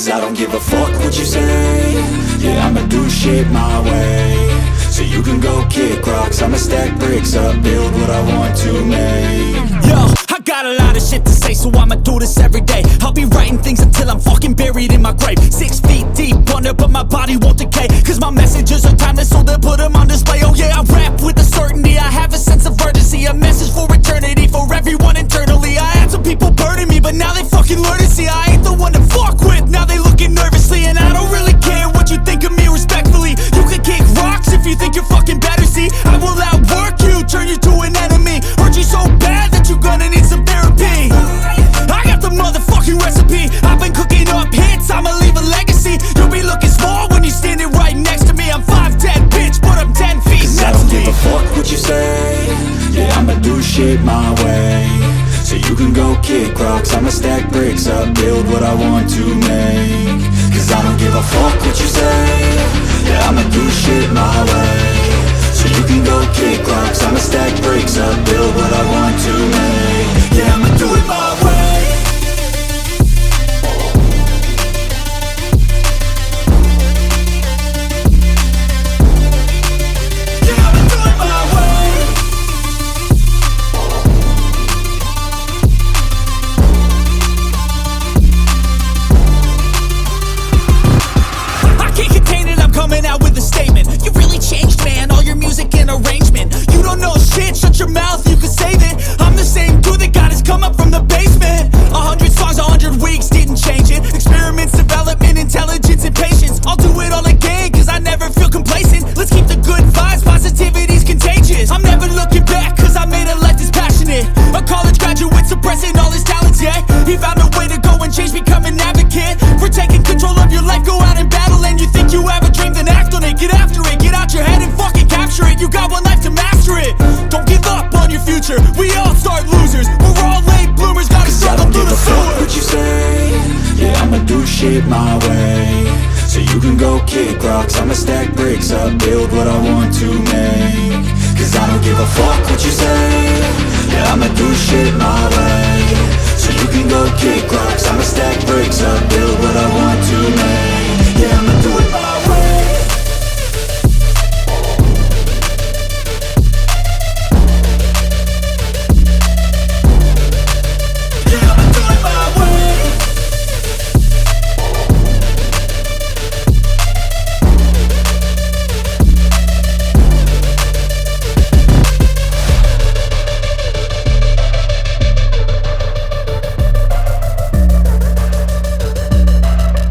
Cause I don't give a fuck what you say. Yeah, I'ma do shit my way. So you can go kick rocks, I'ma stack bricks up, build what I want to make. Yo, I got a lot of shit to say, so I'ma do this every day. I'll be writing things until I'm fucking buried in my grave. 6 feet deep under, but my body won't decay. Cause my messages are timeless, so they'll put them on display. Oh yeah, I rap with a certainty, I have a sense of urgency. A message for eternity, for everyone internally. I had some people burning me, but now they fucking learn to see I ain't the one to fuck with, now they looking nervously. And I don't really care what you think of me, respectfully. You can kick rocks if you think you're fucking better, see. I will outwork you, turn you to an enemy. Hurt you so bad that you're gonna need some therapy. I got the motherfucking recipe, I've been cooking up hits, I'ma leave a legacy. You'll be looking small when you're standing right next to me. I'm 5'10", bitch, but I'm 10 feet Cause next I don't to me. give a fuck what you say. Yeah, I'ma do shit my way. So you can go kick rocks, I'ma stack bricks up, build what I want to make. Cause I don't give a fuck what you say. Yeah, I'ma do shit my way. So you can go kick rocks, I'ma stack bricks up, build what I want to make. Yeah, I'ma do it my way. Coming out with a statement. You really changed, man, all your music and arrangement. You don't know shit, shut your mouth, you can save it. I'm the same dude that got his come up from the basement. 100 songs, 100 weeks, didn't change it. Experiments, development, intelligence, and patience. I'll do it all again, cause I never feel complacent. Let's keep the good vibes, positivity's contagious. I'm never looking back, cause I made a life that's passionate. A college graduate suppressing all his talents, yeah. He found a way to go and change, become an advocate. For taking control of your life, go out and battle. And you think you have a dream, then act on it. Get after it, get out your head and fucking capture it. You got one life to master it. Don't give up on your future, we all start losers. We're all late bloomers, gotta struggle through the sewer. What you say? Yeah, I'ma do shit my way. So you can go kick rocks, I'ma stack bricks up, build what I want to make. Cause I don't give a fuck what you say. Yeah, I'ma do shit my